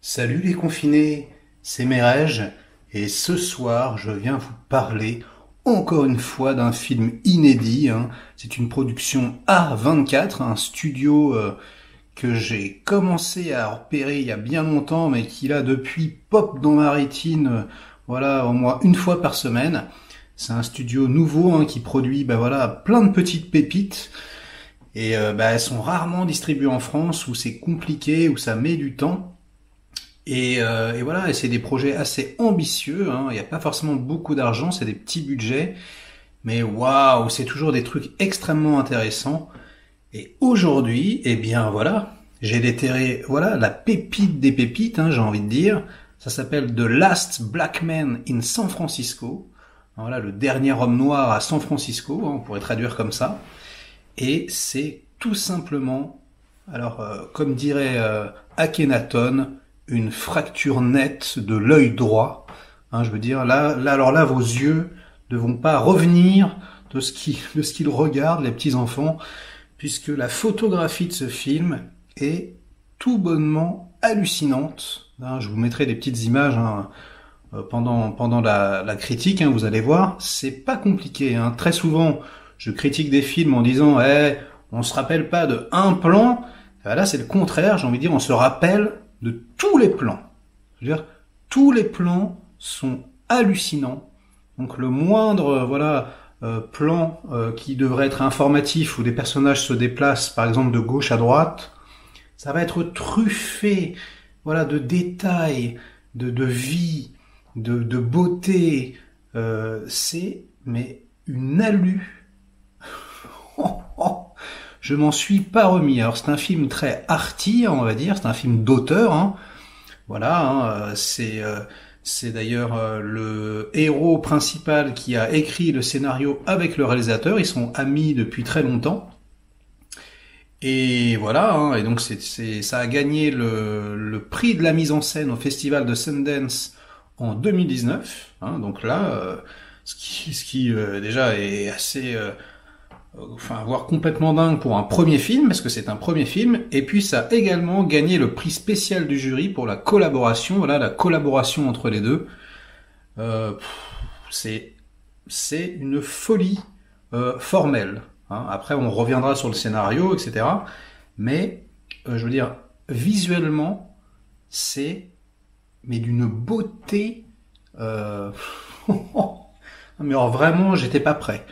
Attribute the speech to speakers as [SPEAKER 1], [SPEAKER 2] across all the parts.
[SPEAKER 1] Salut les confinés, c'est Merej et ce soir je viens vous parler encore une fois d'un film inédit. C'est une production A24, un studio que j'ai commencé à repérer il y a bien longtemps mais qui là depuis pop dans ma rétine, voilà, au moins une fois par semaine. C'est un studio nouveau qui produit voilà, plein de petites pépites et elles sont rarement distribuées en France où c'est compliqué, où ça met du temps. Et voilà, et c'est des projets assez ambitieux. Il n'y a pas forcément beaucoup d'argent, c'est des petits budgets, mais waouh, c'est toujours des trucs extrêmement intéressants. Et aujourd'hui, eh bien voilà, j'ai déterré voilà la pépite des pépites, j'ai envie de dire. Ça s'appelle The Last Black Man in San Francisco. Voilà, le dernier homme noir à San Francisco, on pourrait traduire comme ça. Et c'est tout simplement, alors comme dirait Akhenaton, une fracture nette de l'œil droit. Je veux dire, alors là, vos yeux ne vont pas revenir de ce qu'ils regardent, les petits enfants, puisque la photographie de ce film est tout bonnement hallucinante. Je vous mettrai des petites images pendant la critique. Vous allez voir, c'est pas compliqué. Très souvent, je critique des films en disant, on se rappelle pas de un plan. Là, c'est le contraire. J'ai envie de dire, on se rappelle de tous les plans. Je veux dire, tous les plans sont hallucinants. Donc le moindre plan qui devrait être informatif où des personnages se déplacent, par exemple de gauche à droite, ça va être truffé, voilà, de détails, de vie, de beauté. C'est mais une alu. Je m'en suis pas remis. Alors c'est un film très arty, on va dire, c'est un film d'auteur. Voilà, c'est d'ailleurs le héros principal qui a écrit le scénario avec le réalisateur. Ils sont amis depuis très longtemps. Et voilà, et donc ça a gagné le prix de la mise en scène au festival de Sundance en 2019. Donc là, ce qui déjà est assez voire complètement dingue pour un premier film, parce que c'est un premier film, et puis ça a également gagné le prix spécial du jury pour la collaboration, voilà, la collaboration entre les deux. C'est une folie formelle. Après, on reviendra sur le scénario, etc. Mais, je veux dire, visuellement, c'est mais d'une beauté... mais alors vraiment, j'étais pas prêt.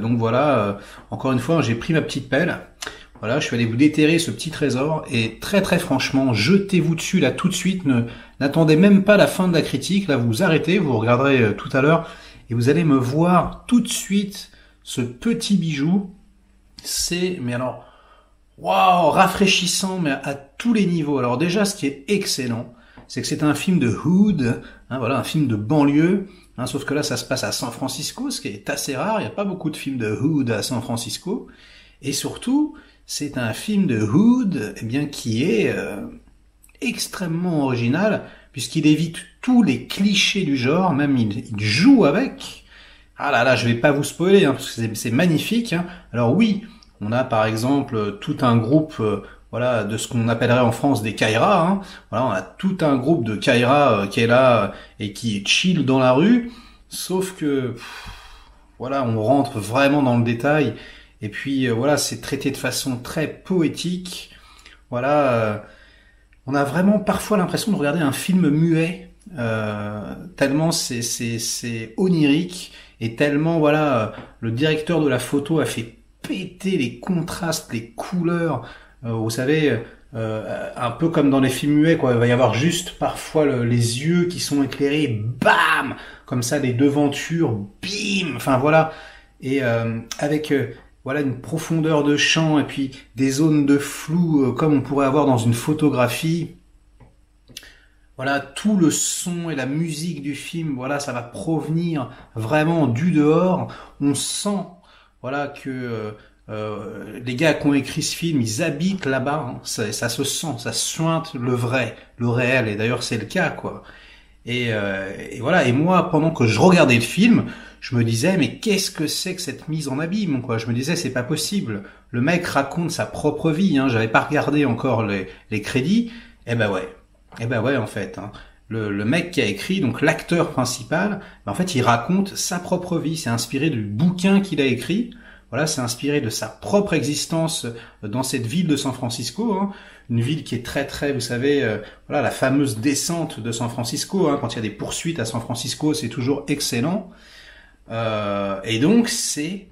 [SPEAKER 1] Donc voilà, encore une fois, j'ai pris ma petite pelle. Voilà, je suis allé vous déterrer ce petit trésor et très très franchement, jetez-vous dessus là tout de suite. N'attendez même pas la fin de la critique. Là, vous arrêtez, vous regarderez tout à l'heure et vous allez me voir tout de suite ce petit bijou. C'est, mais alors, waouh, rafraîchissant, mais à tous les niveaux. Alors déjà, ce qui est excellent, c'est que c'est un film de hood, voilà, un film de banlieue. Sauf que là, ça se passe à San Francisco, ce qui est assez rare. Il n'y a pas beaucoup de films de hood à San Francisco. Et surtout, c'est un film de hood qui est extrêmement original, puisqu'il évite tous les clichés du genre, même il joue avec. Ah là, je vais pas vous spoiler, parce que c'est magnifique. Alors oui, on a par exemple tout un groupe... voilà, de ce qu'on appellerait en France des Kairas. Voilà, on a tout un groupe de Kairas qui est là et qui chill dans la rue. Sauf que, voilà, on rentre vraiment dans le détail. Et puis, voilà, c'est traité de façon très poétique. Voilà, on a vraiment parfois l'impression de regarder un film muet. Tellement c'est onirique et tellement, voilà, le directeur de la photo a fait péter les contrastes, les couleurs. Vous savez, un peu comme dans les films muets, quoi. Il va y avoir juste parfois les yeux qui sont éclairés, bam, comme ça, les devantures, bim. Enfin voilà, et avec voilà une profondeur de champ et puis des zones de flou comme on pourrait avoir dans une photographie. Voilà, tout le son et la musique du film, voilà, ça va provenir vraiment du dehors. On sent, voilà, que les gars qui ont écrit ce film, ils habitent là-bas, ça se sent, ça suinte le vrai, le réel, et d'ailleurs c'est le cas, quoi. Et voilà, et moi, pendant que je regardais le film, je me disais, mais qu'est-ce que c'est que cette mise en abîme, quoi. Je me disais, c'est pas possible. Le mec raconte sa propre vie, j'avais pas regardé encore les crédits, Eh ben ouais. Eh ben ouais, en fait. Hein. Le mec qui a écrit, donc l'acteur principal, ben en fait, il raconte sa propre vie. C'est inspiré du bouquin qu'il a écrit. Voilà, c'est inspiré de sa propre existence dans cette ville de San Francisco. Hein. Une ville qui est très très, vous savez, voilà, la fameuse descente de San Francisco. Hein. Quand il y a des poursuites à San Francisco, c'est toujours excellent. Et donc, c'est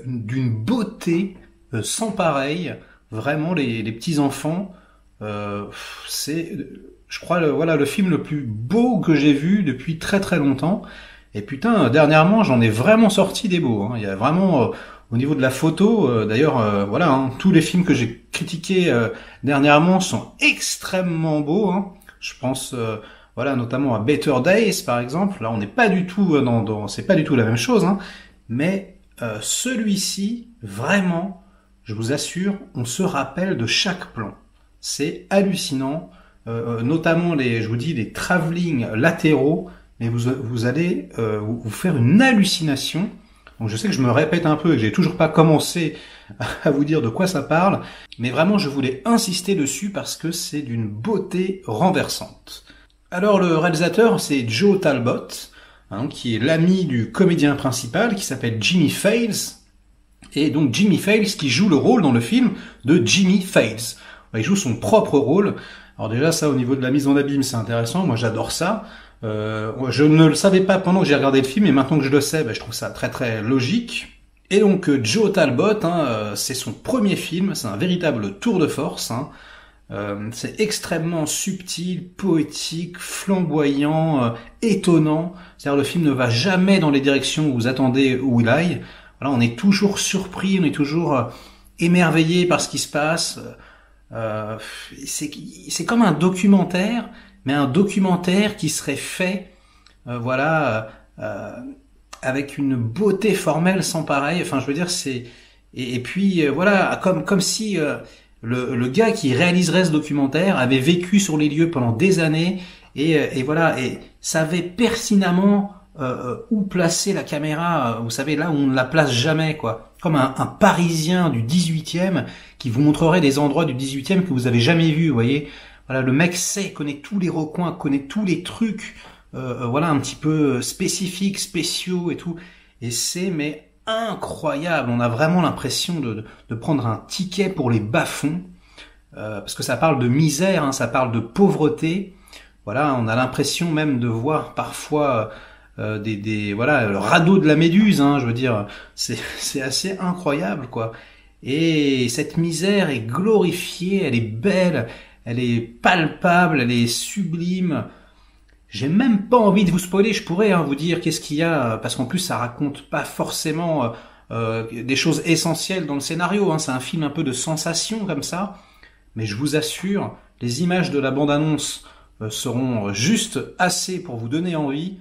[SPEAKER 1] d'une beauté sans pareil. Vraiment, les petits enfants. C'est, je crois, voilà, le film le plus beau que j'ai vu depuis très très longtemps. Et putain, dernièrement, j'en ai vraiment sorti des beaux. Hein. Il y a vraiment, au niveau de la photo, d'ailleurs, voilà, hein, tous les films que j'ai critiqués dernièrement sont extrêmement beaux. Hein. Je pense, voilà, notamment à Better Days, par exemple. Là, on n'est pas du tout c'est pas du tout la même chose. Hein. Mais celui-ci, vraiment, je vous assure, on se rappelle de chaque plan. C'est hallucinant, notamment je vous dis, les travelling latéraux, mais vous allez vous faire une hallucination. Donc je sais que je me répète un peu et que j'ai toujours pas commencé à vous dire de quoi ça parle, mais vraiment je voulais insister dessus parce que c'est d'une beauté renversante. Alors le réalisateur c'est Joe Talbot, hein, qui est l'ami du comédien principal qui s'appelle Jimmy Fails, et donc Jimmy Fails qui joue le rôle dans le film de Jimmy Fails. Il joue son propre rôle. Alors déjà ça au niveau de la mise en abîme c'est intéressant, moi j'adore ça. Je ne le savais pas pendant que j'ai regardé le film et maintenant que je le sais, je trouve ça très très logique. Et donc Joe Talbot, hein, c'est son premier film, c'est un véritable tour de force. Hein. C'est extrêmement subtil, poétique, flamboyant, étonnant. C'est-à-dire le film ne va jamais dans les directions où vous attendez où il aille. Voilà, on est toujours surpris, on est toujours émerveillé par ce qui se passe. C'est comme un documentaire, mais un documentaire qui serait fait, voilà, avec une beauté formelle sans pareil. Enfin, je veux dire, c'est et puis voilà, comme si le gars qui réaliserait ce documentaire avait vécu sur les lieux pendant des années et voilà et savait pertinemment où placer la caméra. Vous savez là où on ne la place jamais quoi. Comme un Parisien du 18e qui vous montrerait des endroits du 18e que vous avez jamais vus, vous voyez. Voilà, le mec connaît tous les recoins, connaît tous les trucs, voilà, un petit peu spécifiques, spéciaux et tout. Et c'est, mais incroyable. On a vraiment l'impression de prendre un ticket pour les bas-fonds, parce que ça parle de misère, hein, ça parle de pauvreté. Voilà, on a l'impression même de voir parfois voilà, le radeau de la Méduse, hein, je veux dire, c'est assez incroyable, quoi. Et cette misère est glorifiée, elle est belle, elle est palpable, elle est sublime. J'ai même pas envie de vous spoiler, je pourrais vous dire qu'est-ce qu'il y a, parce qu'en plus ça raconte pas forcément des choses essentielles dans le scénario, hein, c'est un film un peu de sensation comme ça, mais je vous assure, les images de la bande-annonce seront juste assez pour vous donner envie.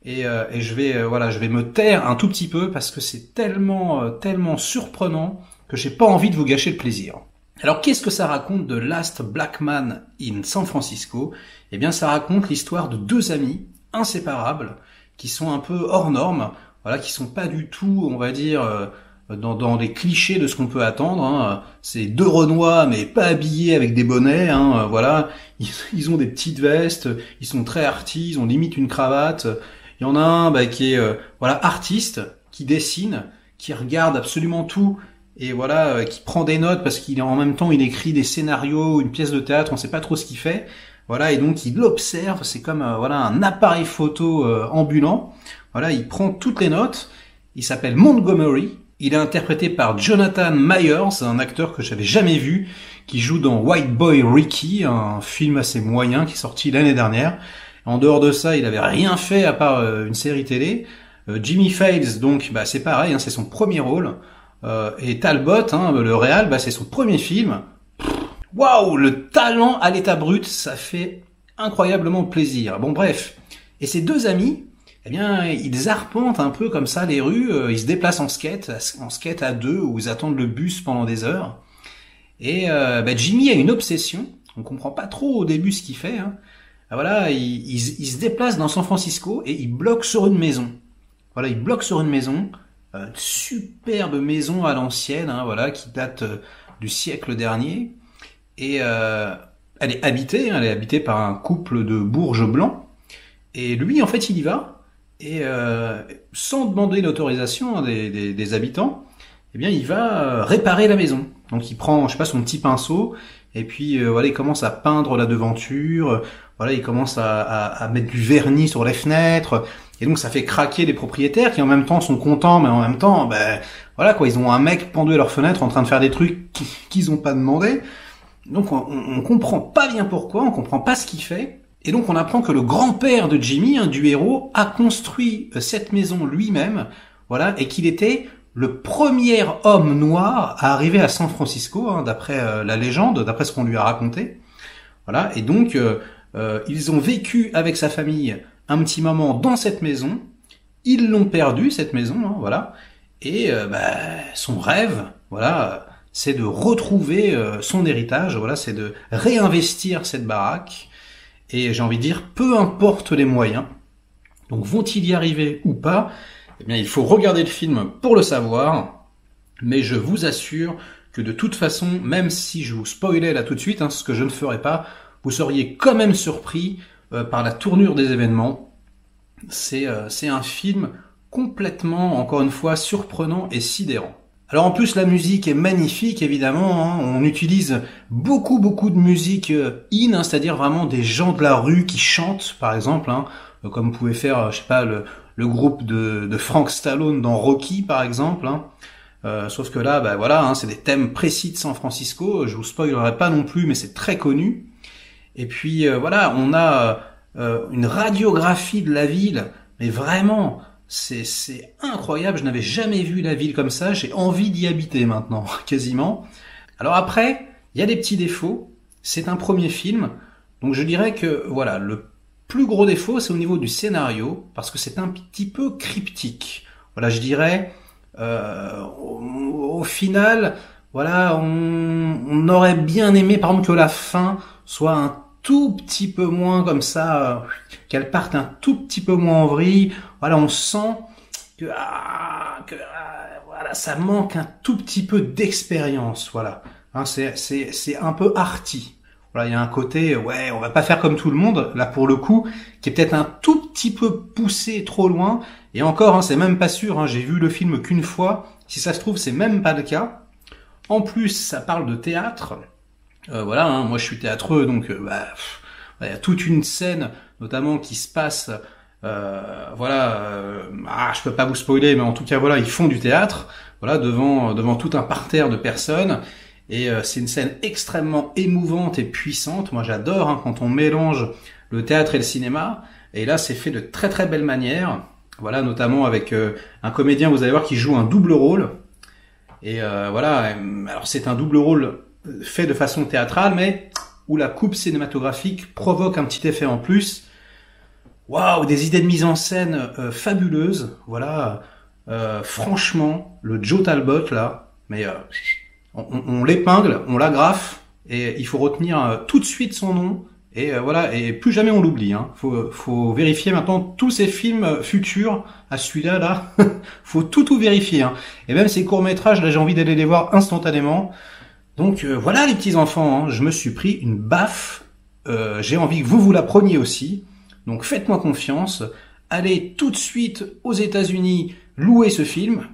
[SPEAKER 1] Et je vais voilà, je vais me taire un tout petit peu parce que c'est tellement surprenant que j'ai pas envie de vous gâcher le plaisir. Alors qu'est-ce que ça raconte de Last Black Man in San Francisco? Eh bien ça raconte l'histoire de deux amis inséparables qui sont un peu hors normes, voilà, qui sont pas du tout, on va dire, dans les clichés de ce qu'on peut attendre. Hein. C'est deux Renois mais pas habillés avec des bonnets, hein, voilà. Ils ont des petites vestes, ils sont très arty, ils ont limite une cravate. Il y en a un qui est voilà, artiste, qui dessine, qui regarde absolument tout et voilà, qui prend des notes parce qu'il en même temps il écrit des scénarios, une pièce de théâtre, on sait pas trop ce qu'il fait. Voilà, et donc il l'observe, c'est comme voilà un appareil photo ambulant. Voilà, il prend toutes les notes. Il s'appelle Montgomery. Il est interprété par Jonathan Myers, un acteur que j'avais jamais vu, qui joue dans White Boy Ricky, un film assez moyen qui est sorti l'année dernière. En dehors de ça, il avait rien fait à part une série télé. Jimmy Fails, donc, c'est pareil, hein, c'est son premier rôle. Et Talbot, hein, le réal, c'est son premier film. Waouh, le talent à l'état brut, ça fait incroyablement plaisir. Bon, bref. Et ces deux amis, eh bien, ils arpentent un peu comme ça les rues. Ils se déplacent en skate à deux, où ils attendent le bus pendant des heures. Et Jimmy a une obsession. On comprend pas trop au début ce qu'il fait, hein. Voilà, il se déplace dans San Francisco et il bloque sur une maison. Voilà, il bloque sur une maison, superbe maison à l'ancienne, hein, voilà, qui date du siècle dernier. Et elle est habitée, hein, elle est habitée par un couple de bourges blancs. Et lui, en fait, il y va, et sans demander l'autorisation, hein, des habitants, eh bien, il va réparer la maison. Donc, il prend, je sais pas, son petit pinceau, et puis voilà, il commence à peindre la devanture, voilà, il commence à mettre du vernis sur les fenêtres, et donc ça fait craquer les propriétaires qui en même temps sont contents, mais en même temps, ben voilà quoi, ils ont un mec pendu à leur fenêtre en train de faire des trucs qu'ils ont pas demandé. Donc on comprend pas bien pourquoi, on comprend pas ce qu'il fait. Et donc on apprend que le grand-père de Jimmy, hein, du héros, a construit cette maison lui-même, voilà, et qu'il était le premier homme noir à arriver à San Francisco, hein, d'après la légende, d'après ce qu'on lui a raconté. Voilà, et donc ils ont vécu avec sa famille un petit moment dans cette maison. Ils l'ont perdu cette maison, hein, voilà. Et son rêve, voilà, c'est de retrouver son héritage, voilà, c'est de réinvestir cette baraque. Et j'ai envie de dire, peu importe les moyens. Donc vont-ils y arriver ou pas? Eh bien, il faut regarder le film pour le savoir. Mais je vous assure que de toute façon, même si je vous spoilais là tout de suite, hein, ce que je ne ferai pas, vous seriez quand même surpris par la tournure des événements. C'est un film complètement, encore une fois, surprenant et sidérant. Alors en plus la musique est magnifique évidemment, hein. On utilise beaucoup de musique hein, c'est-à-dire vraiment des gens de la rue qui chantent par exemple, hein, comme pouvait faire, je sais pas, le groupe de Frank Stallone dans Rocky par exemple, hein. Sauf que là, voilà, hein, c'est des thèmes précis de San Francisco, je vous spoilerai pas non plus, mais c'est très connu. Et puis voilà, on a une radiographie de la ville, mais vraiment, c'est incroyable, je n'avais jamais vu la ville comme ça, j'ai envie d'y habiter maintenant, quasiment. Alors après, il y a des petits défauts, c'est un premier film, donc je dirais que voilà, le plus gros défaut, c'est au niveau du scénario, parce que c'est un petit peu cryptique. Voilà, je dirais, au final, voilà, on aurait bien aimé, par exemple, que la fin soit un tout petit peu moins comme ça, qu'elle parte un tout petit peu moins en vrille. Voilà, on sent que, voilà, ça manque un tout petit peu d'expérience. Voilà, hein, c'est un peu arty. Voilà, il y a un côté, ouais, on va pas faire comme tout le monde, là pour le coup, qui est peut-être un tout petit peu poussé trop loin. Et encore, hein, c'est même pas sûr. Hein, j'ai vu le film qu'une fois. Si ça se trouve, c'est même pas le cas. En plus, ça parle de théâtre. Voilà, hein, moi je suis théâtreux, donc il y a toute une scène, notamment qui se passe, je peux pas vous spoiler, mais en tout cas voilà, ils font du théâtre, voilà, devant tout un parterre de personnes, et c'est une scène extrêmement émouvante et puissante. Moi j'adore hein, quand on mélange le théâtre et le cinéma, et là c'est fait de très très belle manière, voilà, notamment avec un comédien, vous allez voir, qui joue un double rôle, et voilà, alors c'est un double rôle fait de façon théâtrale, mais où la coupe cinématographique provoque un petit effet en plus. Waouh, des idées de mise en scène fabuleuses. Voilà, franchement, le Joe Talbot là, mais on l'épingle, on l'agrafe, et il faut retenir tout de suite son nom. Et voilà, et plus jamais on l'oublie. Hein. Faut vérifier maintenant tous ces films futurs à celui-là. Là, faut tout vérifier. Hein. Et même ces courts métrages, là, j'ai envie d'aller les voir instantanément. Donc voilà les petits enfants, hein, je me suis pris une baffe, j'ai envie que vous la preniez aussi, donc faites-moi confiance, allez tout de suite aux États-Unis louer ce film,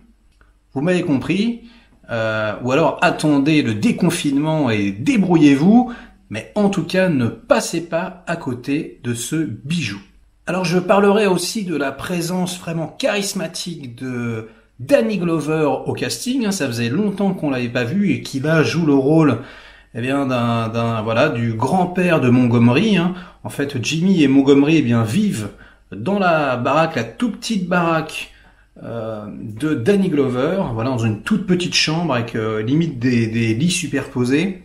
[SPEAKER 1] vous m'avez compris, ou alors attendez le déconfinement et débrouillez-vous, mais en tout cas ne passez pas à côté de ce bijou. Alors je parlerai aussi de la présence vraiment charismatique de Danny Glover au casting, hein, ça faisait longtemps qu'on l'avait pas vu, et qui là joue le rôle du grand-père de Montgomery. Hein. En fait, Jimmy et Montgomery vivent dans la baraque, la toute petite baraque de Danny Glover, voilà, dans une toute petite chambre avec limite des lits superposés.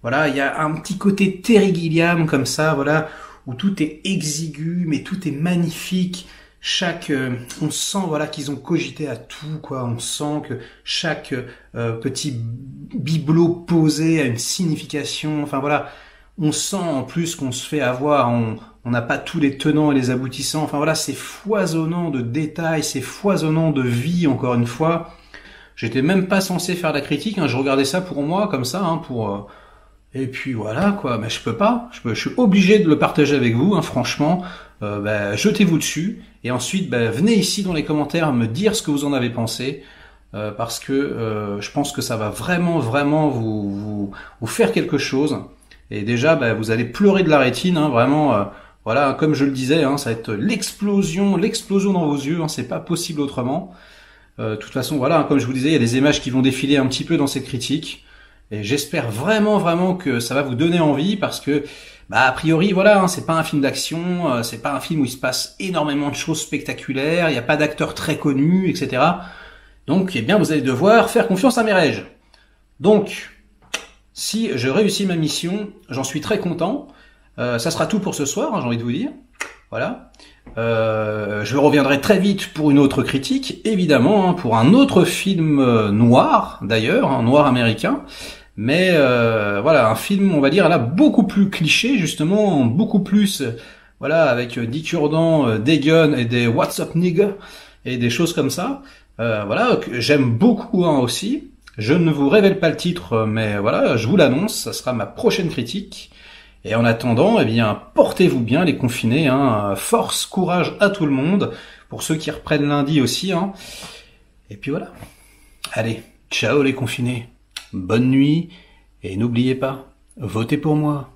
[SPEAKER 1] Voilà, il y a un petit côté Terry Gilliam comme ça, voilà, où tout est exigu, mais tout est magnifique. On sent voilà qu'ils ont cogité à tout quoi. On sent que chaque petit bibelot posé a une signification. Enfin voilà, on sent en plus qu'on se fait avoir. On n'a pas tous les tenants et les aboutissants. Enfin voilà, c'est foisonnant de détails, c'est foisonnant de vie. Encore une fois, j'étais même pas censé faire la critique. Hein, je regardais ça pour moi comme ça, hein, Et puis voilà quoi, mais je peux pas, je suis obligé de le partager avec vous, hein, franchement. Jetez-vous dessus et ensuite venez ici dans les commentaires me dire ce que vous en avez pensé. Parce que je pense que ça va vraiment vous faire quelque chose. Et déjà, vous allez pleurer de la rétine, hein, vraiment. Voilà, comme je le disais, hein, ça va être l'explosion dans vos yeux. Hein, c'est pas possible autrement. De toute façon, voilà, hein, comme je vous disais, il y a des images qui vont défiler un petit peu dans cette critique. Et j'espère vraiment que ça va vous donner envie, parce que, a priori, voilà, hein, c'est pas un film d'action, c'est pas un film où il se passe énormément de choses spectaculaires, il n'y a pas d'acteurs très connus, etc. Donc, eh bien, vous allez devoir faire confiance à mes règles. Donc, si je réussis ma mission, j'en suis très content. Ça sera tout pour ce soir, hein, j'ai envie de vous dire. Voilà. Je reviendrai très vite pour une autre critique, évidemment, hein, pour un autre film noir, d'ailleurs, un noir américain. Mais voilà, un film, on va dire, là, beaucoup plus cliché, justement, beaucoup plus, voilà, avec Dick Urdan, des guns et des What's up nigga, et des choses comme ça. Voilà, que j'aime beaucoup hein, aussi. Je ne vous révèle pas le titre, mais voilà, je vous l'annonce, ça sera ma prochaine critique. Et en attendant, eh bien, portez-vous bien les confinés, hein, force, courage à tout le monde, pour ceux qui reprennent lundi aussi. Hein. Et puis voilà. Allez, ciao les confinés, bonne nuit, et n'oubliez pas, votez pour moi.